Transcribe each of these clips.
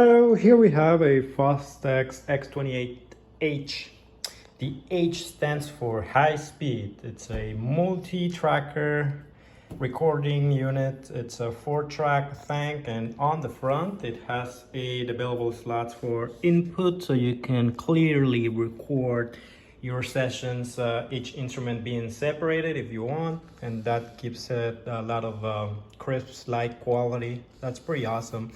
So here we have a Fostex x-28H. The H stands for high speed. It's a multi-tracker recording unit. It's a 4-track thing, and on the front it has 8 available slots for input, so you can clearly record your sessions, each instrument being separated if you want, and that gives it a lot of crisp light quality. That's pretty awesome.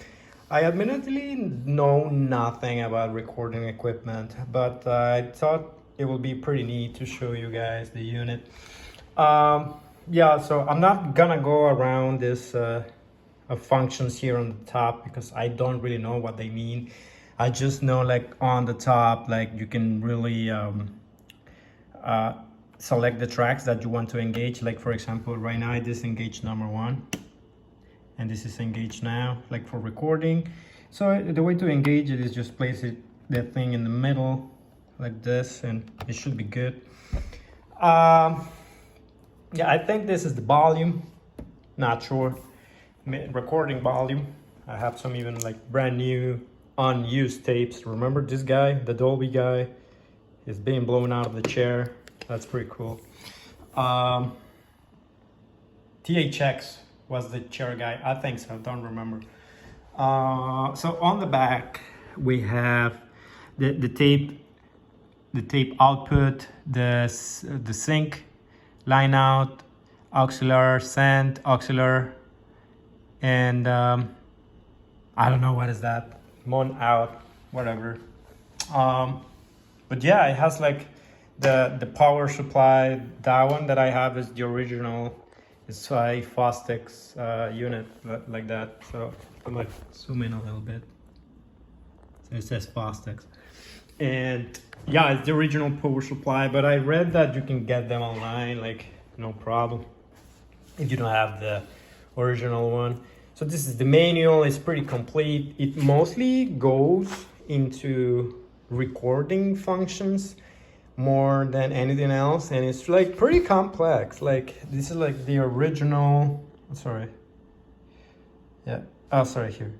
I admittedly know nothing about recording equipment, but I thought it would be pretty neat to show you guys the unit. Yeah, so I'm not gonna go around this functions here on the top because I don't really know what they mean. I just know, like, on the top, like, you can really select the tracks that you want to engage. Like, for example, right now this is engage number 1 and this is engage now, like for recording. So the way to engage it is just place that thing in the middle like this, and it should be good. Yeah, I think this is the volume, not sure. Recording volume. I have some even like brand new unused tapes. Remember this guy, the Dolby guy, is being blown out of the chair. That's pretty cool. THX was the chair guy, I think so, don't remember. So on the back we have the tape output, the sync, line out, auxiliary, send, auxiliary, and I don't know what is that, mon out, whatever. But yeah, it has like the power supply. That one that I have is the original. It's a Fostex unit like that. So I'm like zoom in a little bit. So it says Fostex, and yeah, it's the original power supply. But I read that you can get them online, like no problem, if you don't have the original one. So this is the manual. It's pretty complete. It mostly goes into recording functions more than anything else, and it's like pretty complex. Like this is like the original, sorry, yeah, oh sorry, here.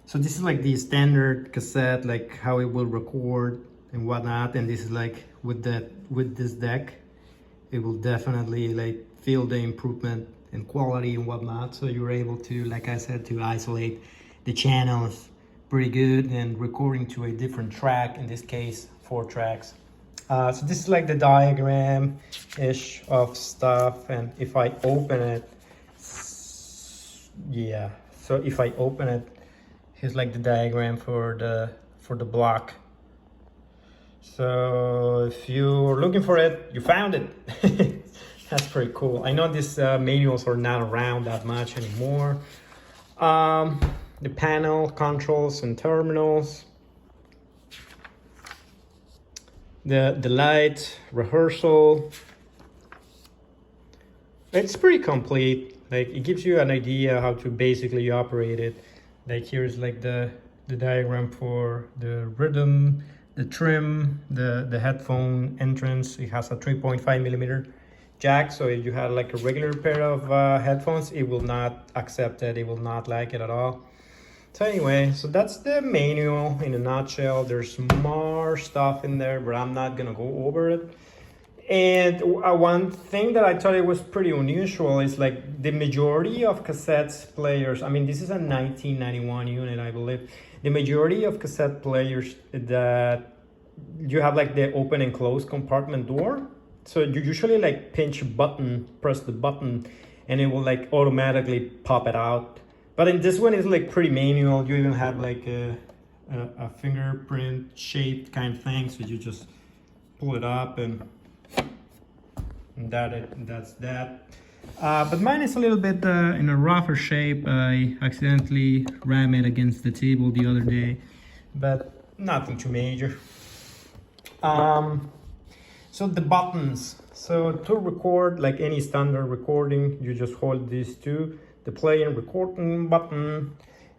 So this is like the standard cassette, like how it will record and whatnot, and this is like with this deck, it will definitely like feel the improvement in quality and whatnot. So you're able to, like I said, to isolate the channels pretty good and recording to a different track, in this case 4 tracks. So this is like the diagram-ish of stuff, and if I open it, yeah, so if I open it, here's like the diagram for the block. So if you're looking for it, you found it. That's pretty cool. I know these manuals are not around that much anymore. The panel, controls and terminals. The light, rehearsal. It's pretty complete. Like, it gives you an idea how to basically operate it. Like, here's like the diagram for the rhythm, the trim, the headphone entrance. It has a 3.5mm jack, so if you had like a regular pair of headphones, it will not accept it. It will not like it at all. So anyway, so that's the manual in a nutshell. There's more stuff in there, but I'm not gonna go over it. And one thing that I thought it was pretty unusual is like the majority of cassettes players, I mean, this is a 1991 unit, I believe. The majority of cassette players that you have like the open and close compartment door. So you usually like pinch a button, press the button, and it will like automatically pop it out. But in this one, it's like pretty manual. You even have like a fingerprint shaped kind of thing. So you just pull it up and that's that. But mine is a little bit in a rougher shape. I accidentally rammed it against the table the other day, but nothing too major. So the buttons. So to record, like any standard recording, you just hold these two. The play and recording button,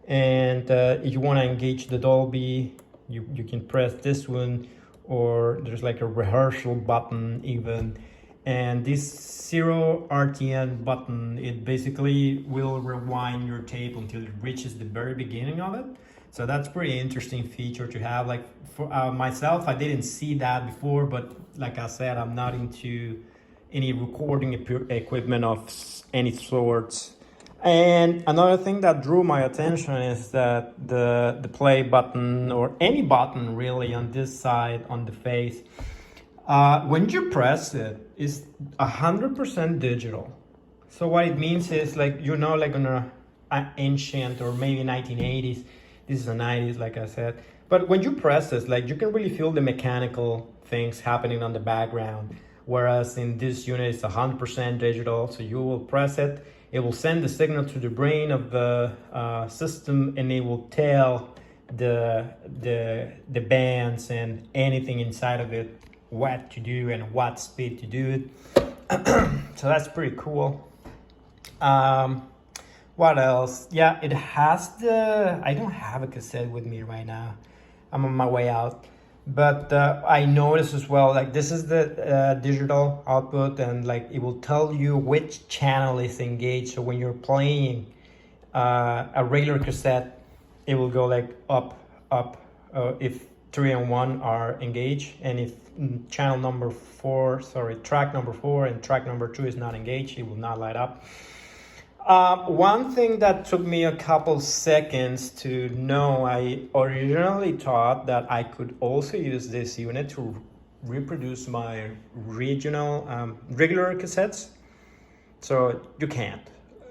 and if you want to engage the Dolby, you can press this one, or there's like a rehearsal button even, and this 0 RTN button, it basically will rewind your tape until it reaches the very beginning of it. So that's pretty interesting feature to have. Like for myself, I didn't see that before, but like I said, I'm not into any recording equipment of any sorts. And another thing that drew my attention is that the play button, or any button really on this side, on the face, when you press it, it's 100% digital. So what it means is, like, you know, like on an ancient or maybe 1980s, this is the 90s, like I said. But when you press this, like, you can really feel the mechanical things happening on the background. Whereas in this unit, it's 100% digital. So you will press it, it will send the signal to the brain of the system, and it will tell the bands and anything inside of it what to do and what speed to do it. So that's pretty cool. What else? Yeah, it has I don't have a cassette with me right now. I'm on my way out. But I noticed as well, like, this is the digital output, and like it will tell you which channel is engaged. So when you're playing a regular cassette, it will go like up, if 3 and 1 are engaged, and if track number 4 and track number 2 is not engaged, it will not light up. One thing that took me a couple seconds to know, I originally thought that I could also use this unit to reproduce my regular cassettes. So you can't.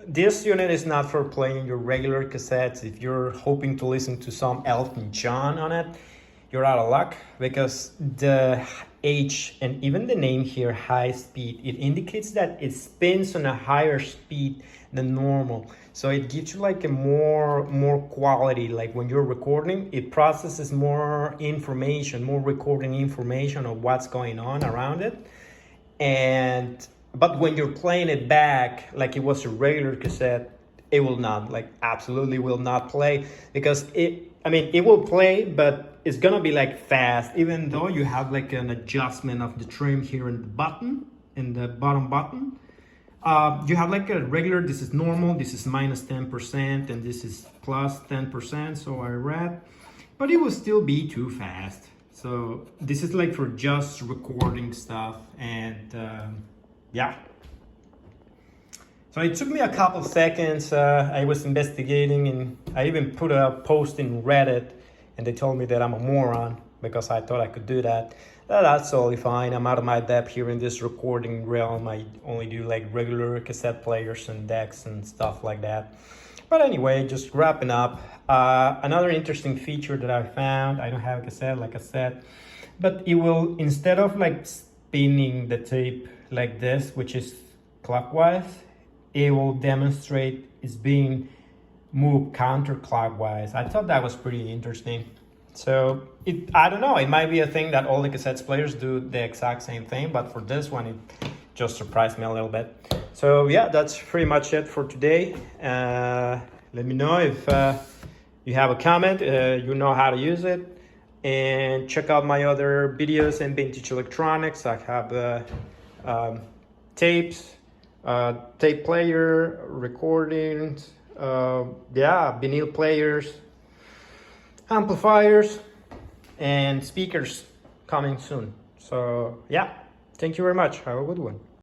This unit is not for playing your regular cassettes. If you're hoping to listen to some Elton John on it, you're out of luck, because the H and even the name here, high speed, it indicates that it spins on a higher speed than normal. So it gives you like a more quality. Like when you're recording, it processes more information, more recording information of what's going on around it. But when you're playing it back like it was a regular cassette, it will not, like, absolutely will not play, because it will play, but it's gonna be like fast, even though you have like an adjustment of the trim here in the button, in the bottom button. You have like a regular, this is normal, this is minus 10%, and this is plus 10%, so I read, but it will still be too fast. So this is like for just recording stuff, and yeah. So it took me a couple seconds. I was investigating, and I even put a post in Reddit, and they told me that I'm a moron because I thought I could do that. That's totally fine. I'm out of my depth here in this recording realm. I only do like regular cassette players and decks and stuff like that. But anyway, just wrapping up. Another interesting feature that I found, I don't have a cassette, like I said, but it will, instead of like spinning the tape like this, which is clockwise, it will demonstrate it's being moved counterclockwise. I thought that was pretty interesting. So I don't know, it might be a thing that all the cassettes players do the exact same thing, but for this one, it just surprised me a little bit. So yeah, that's pretty much it for today. Let me know if you have a comment, you know how to use it, and check out my other videos in vintage electronics. I have tapes, tape player, recordings, vinyl players, amplifiers, and speakers coming soon. So yeah, thank you very much. Have a good one.